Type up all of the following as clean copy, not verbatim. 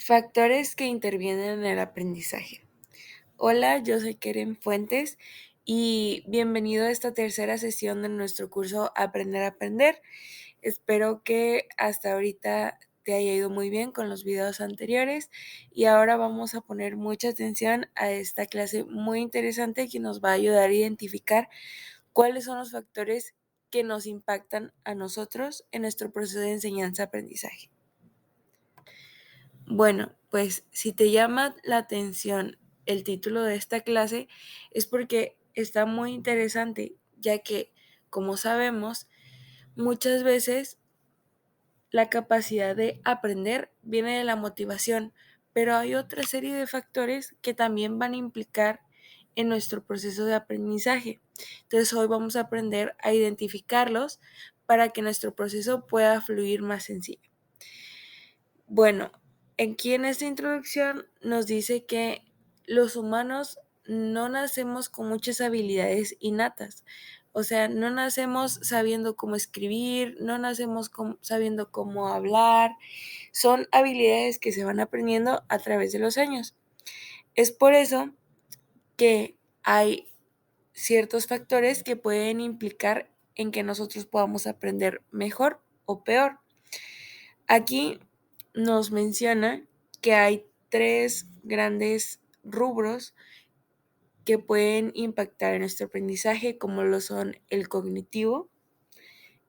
Factores que intervienen en el aprendizaje. Hola, yo soy Keren Fuentes y bienvenido a esta tercera sesión de nuestro curso Aprender a Aprender. Espero que hasta ahorita te haya ido muy bien con los videos anteriores y ahora vamos a poner mucha atención a esta clase muy interesante que nos va a ayudar a identificar cuáles son los factores que nos impactan a nosotros en nuestro proceso de enseñanza-aprendizaje. Bueno, pues si te llama la atención el título de esta clase es porque está muy interesante, ya que, como sabemos, muchas veces la capacidad de aprender viene de la motivación, pero hay otra serie de factores que también van a implicar en nuestro proceso de aprendizaje. Entonces hoy vamos a aprender a identificarlos para que nuestro proceso pueda fluir más sencillo. Bueno, aquí en esta introducción nos dice que los humanos no nacemos con muchas habilidades innatas. O sea, no nacemos sabiendo cómo escribir, no nacemos sabiendo cómo hablar. Son habilidades que se van aprendiendo a través de los años. Es por eso que hay ciertos factores que pueden implicar en que nosotros podamos aprender mejor o peor. Aquí nos menciona que hay tres grandes rubros que pueden impactar en nuestro aprendizaje, como lo son el cognitivo,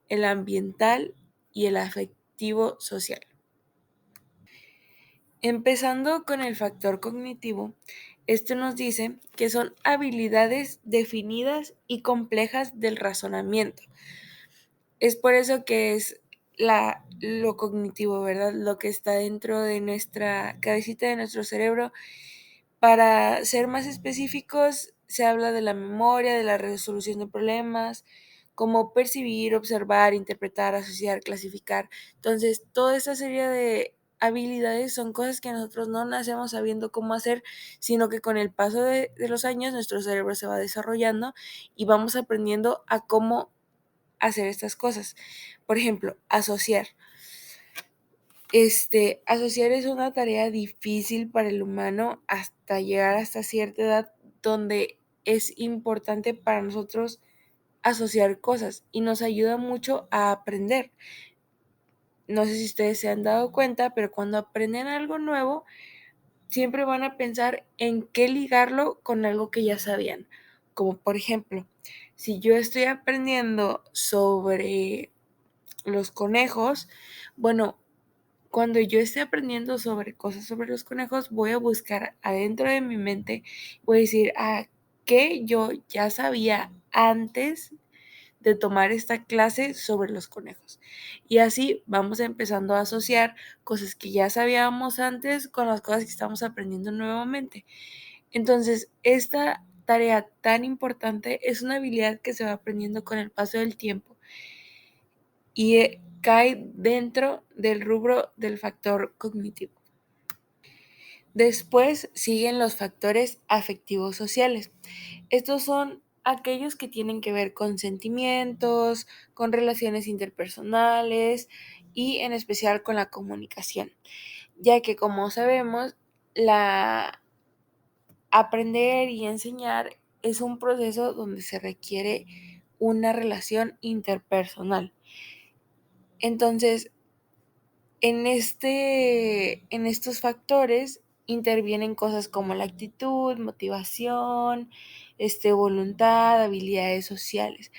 el ambiental y el afectivo social. Empezando con el factor cognitivo, esto nos dice que son habilidades definidas y complejas del razonamiento. Es por eso que es lo cognitivo, ¿verdad? Lo que está dentro de nuestra cabecita, de nuestro cerebro. Para ser más específicos, se habla de la memoria, de la resolución de problemas, como percibir, observar, interpretar, asociar, clasificar. Entonces, toda esa serie de habilidades son cosas que nosotros no nacemos sabiendo cómo hacer, sino que con el paso de los años nuestro cerebro se va desarrollando y vamos aprendiendo a cómo hacer estas cosas. Por ejemplo, asociar. Asociar es una tarea difícil para el humano hasta llegar hasta cierta edad donde es importante para nosotros asociar cosas y nos ayuda mucho a aprender. No sé si ustedes se han dado cuenta, pero cuando aprenden algo nuevo, siempre van a pensar en qué ligarlo con algo que ya sabían. Como por ejemplo, si yo estoy aprendiendo sobre los conejos, bueno, cuando yo esté aprendiendo sobre cosas sobre los conejos, voy a buscar adentro de mi mente, voy a decir, ¿qué yo ya sabía antes de tomar esta clase sobre los conejos? Y así vamos empezando a asociar cosas que ya sabíamos antes con las cosas que estamos aprendiendo nuevamente. Entonces, esta tarea tan importante es una habilidad que se va aprendiendo con el paso del tiempo y cae dentro del rubro del factor cognitivo. Después siguen los factores afectivos sociales. Estos son aquellos que tienen que ver con sentimientos, con relaciones interpersonales y en especial con la comunicación, ya que como sabemos, aprender y enseñar es un proceso donde se requiere una relación interpersonal. Entonces, en estos factores intervienen cosas como la actitud, motivación, voluntad, habilidades sociales.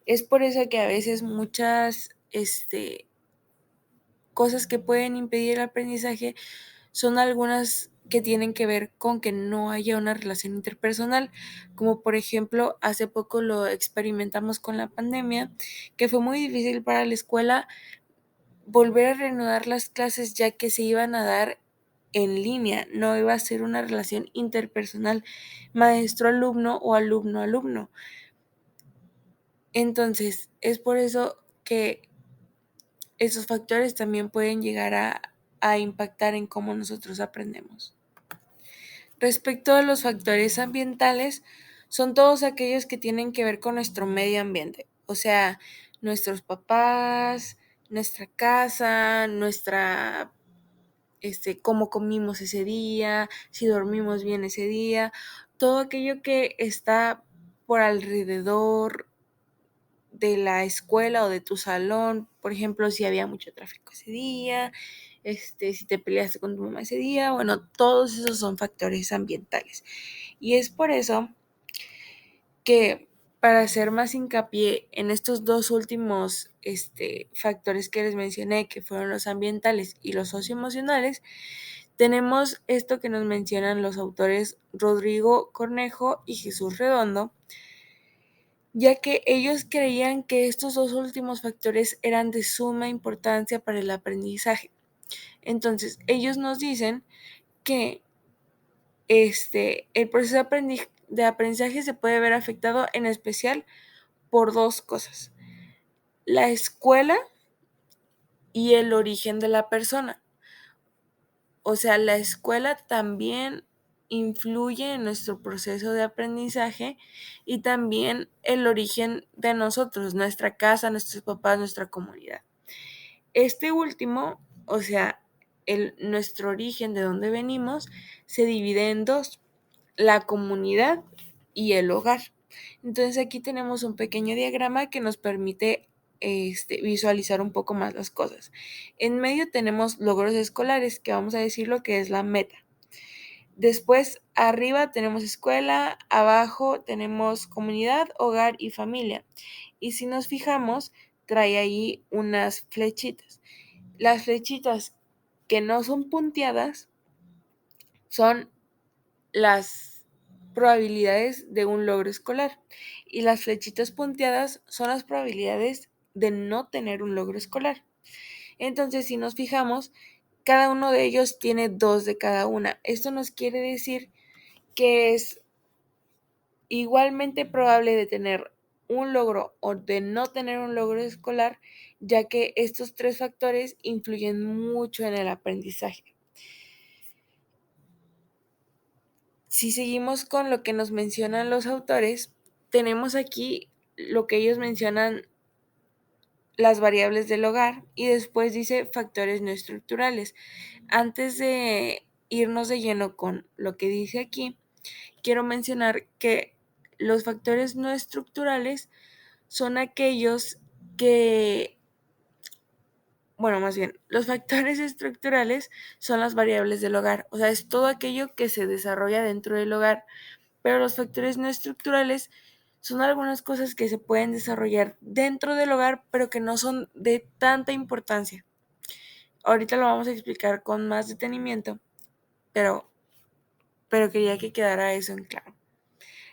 Es por eso que a veces muchas cosas que pueden impedir el aprendizaje son algunas que tienen que ver con que no haya una relación interpersonal, como por ejemplo, hace poco lo experimentamos con la pandemia, que fue muy difícil para la escuela volver a reanudar las clases ya que se iban a dar en línea, no iba a ser una relación interpersonal maestro-alumno o alumno-alumno. Entonces, es por eso que esos factores también pueden llegar a impactar en cómo nosotros aprendemos. Respecto a los factores ambientales, son todos aquellos que tienen que ver con nuestro medio ambiente, o sea, nuestros papás, nuestra casa, nuestra cómo comimos ese día, si dormimos bien ese día, todo aquello que está por alrededor de la escuela o de tu salón, por ejemplo, si había mucho tráfico ese día, si te peleaste con tu mamá ese día, bueno, todos esos son factores ambientales. Y es por eso que para hacer más hincapié en estos dos últimos factores que les mencioné, que fueron los ambientales y los socioemocionales, tenemos esto que nos mencionan los autores Rodrigo Cornejo y Jesús Redondo, ya que ellos creían que estos dos últimos factores eran de suma importancia para el aprendizaje. Entonces, ellos nos dicen que el proceso de aprendizaje se puede ver afectado en especial por dos cosas: la escuela y el origen de la persona. O sea, la escuela también influye en nuestro proceso de aprendizaje y también el origen de nosotros, nuestra casa, nuestros papás, nuestra comunidad. Este último, o sea, nuestro origen de donde venimos, se divide en dos: la comunidad y el hogar. Entonces aquí tenemos un pequeño diagrama que nos permite visualizar un poco más las cosas. En medio tenemos logros escolares, que vamos a decir lo que es la meta. Después, arriba tenemos escuela, abajo tenemos comunidad, hogar y familia. Y si nos fijamos, trae ahí unas flechitas. Las flechitas que no son punteadas son las probabilidades de un logro escolar y las flechitas punteadas son las probabilidades de no tener un logro escolar. Entonces, si nos fijamos, cada uno de ellos tiene 2 de cada una. Esto nos quiere decir que es igualmente probable de tener un logro o de no tener un logro escolar, ya que estos 3 factores influyen mucho en el aprendizaje. Si seguimos con lo que nos mencionan los autores, tenemos aquí lo que ellos mencionan, las variables del hogar, y después dice factores no estructurales. Antes de irnos de lleno con lo que dice aquí, quiero mencionar que los factores no estructurales son aquellos que, bueno, más bien, los factores estructurales son las variables del hogar, o sea, es todo aquello que se desarrolla dentro del hogar, pero los factores no estructurales son algunas cosas que se pueden desarrollar dentro del hogar, pero que no son de tanta importancia. Ahorita lo vamos a explicar con más detenimiento, pero, pero quería que quedara eso en claro.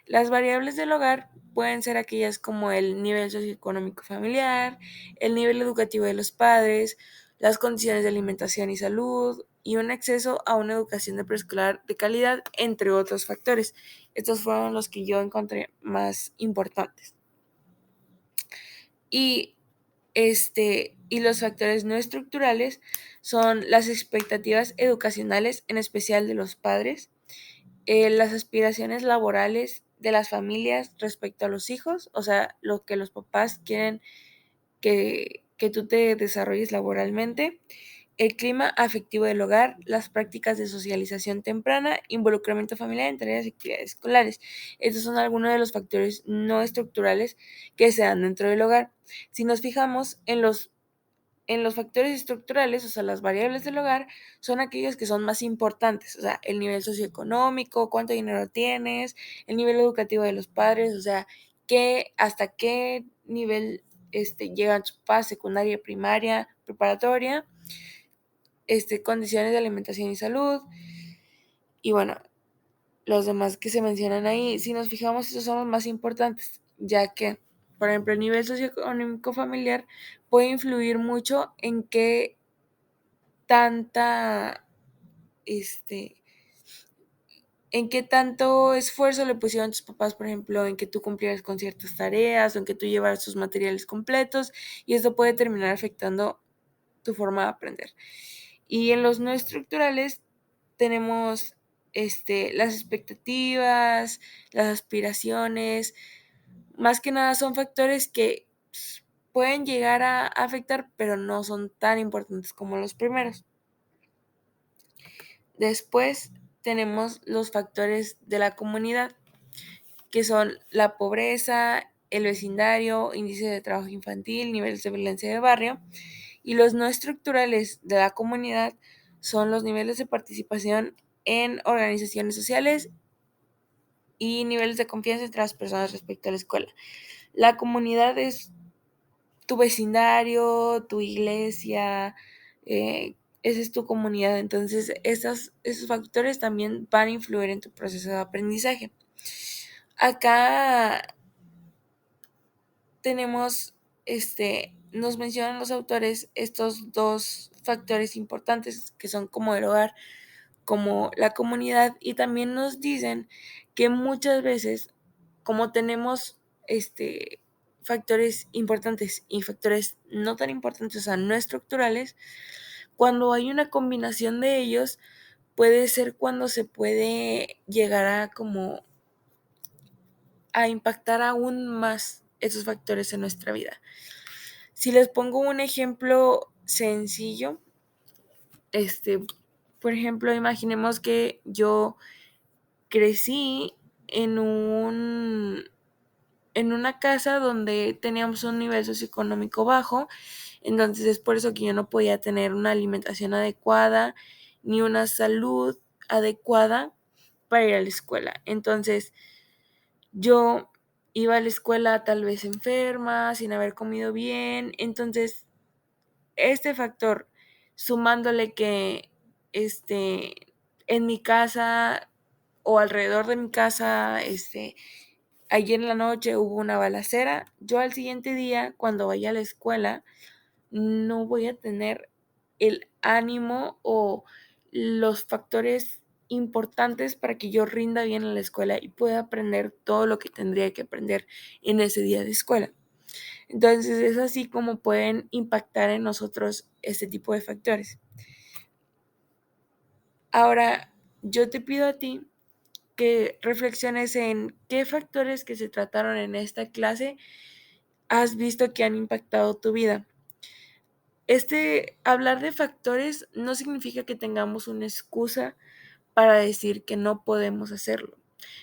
Las variables del hogar pueden ser aquellas como el nivel socioeconómico familiar, el nivel educativo de los padres, las condiciones de alimentación y salud y un acceso a una educación de preescolar de calidad, entre otros factores. Estos fueron los que yo encontré más importantes. Y, y los factores no estructurales son las expectativas educacionales, en especial de los padres, las aspiraciones laborales de las familias respecto a los hijos, o sea, lo que los papás quieren que tú te desarrolles laboralmente, el clima afectivo del hogar, las prácticas de socialización temprana, involucramiento familiar en tareas y actividades escolares. Estos son algunos de los factores no estructurales que se dan dentro del hogar. Si nos fijamos en los factores estructurales, o sea, las variables del hogar, son aquellos que son más importantes, o sea, el nivel socioeconómico, cuánto dinero tienes, el nivel educativo de los padres, o sea, hasta qué nivel llegan sus papás, secundaria, primaria, preparatoria, condiciones de alimentación y salud, y bueno, los demás que se mencionan ahí. Si nos fijamos, estos son los más importantes, ya que, por ejemplo, el nivel socioeconómico familiar puede influir mucho en qué tanta, en qué tanto esfuerzo le pusieron tus papás, por ejemplo, en que tú cumplieras con ciertas tareas o en que tú llevaras tus materiales completos, y esto puede terminar afectando tu forma de aprender. Y en los no estructurales tenemos las expectativas, las aspiraciones, más que nada son factores que pueden llegar a afectar, pero no son tan importantes como los primeros. Después tenemos los factores de la comunidad, que son la pobreza, el vecindario, índice de trabajo infantil, niveles de violencia de barrio. Y los no estructurales de la comunidad son los niveles de participación en organizaciones sociales y niveles de confianza entre las personas respecto a la escuela. La comunidad es tu vecindario, tu iglesia, esa es tu comunidad. Entonces, esos factores también van a influir en tu proceso de aprendizaje. Acá tenemos, nos mencionan los autores estos dos factores importantes que son como el hogar, como la comunidad, y también nos dicen que muchas veces, como tenemos factores importantes y factores no tan importantes, o sea, no estructurales, cuando hay una combinación de ellos, puede ser cuando se puede llegar a como a impactar aún más esos factores en nuestra vida. Si les pongo un ejemplo sencillo, por ejemplo, imaginemos que yo crecí en en una casa donde teníamos un nivel socioeconómico bajo, entonces es por eso que yo no podía tener una alimentación adecuada ni una salud adecuada para ir a la escuela. Entonces, yo iba a la escuela tal vez enferma, sin haber comido bien, entonces este factor, sumándole que en mi casa o alrededor de mi casa, ayer en la noche hubo una balacera, yo al siguiente día, cuando vaya a la escuela, no voy a tener el ánimo o los factores importantes para que yo rinda bien en la escuela y pueda aprender todo lo que tendría que aprender en ese día de escuela. Entonces es así como pueden impactar en nosotros este tipo de factores. Ahora, yo te pido a ti que reflexiones en qué factores que se trataron en esta clase has visto que han impactado tu vida. Hablar de factores no significa que tengamos una excusa para decir que no podemos hacerlo,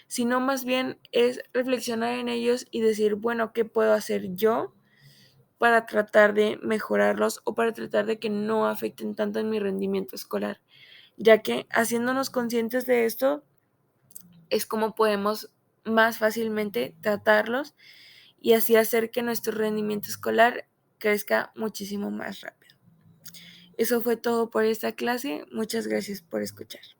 sino más bien es reflexionar en ellos y decir, bueno, ¿qué puedo hacer yo para tratar de mejorarlos o para tratar de que no afecten tanto en mi rendimiento escolar? Ya que haciéndonos conscientes de esto es como podemos más fácilmente tratarlos y así hacer que nuestro rendimiento escolar crezca muchísimo más rápido. Eso fue todo por esta clase. Muchas gracias por escuchar.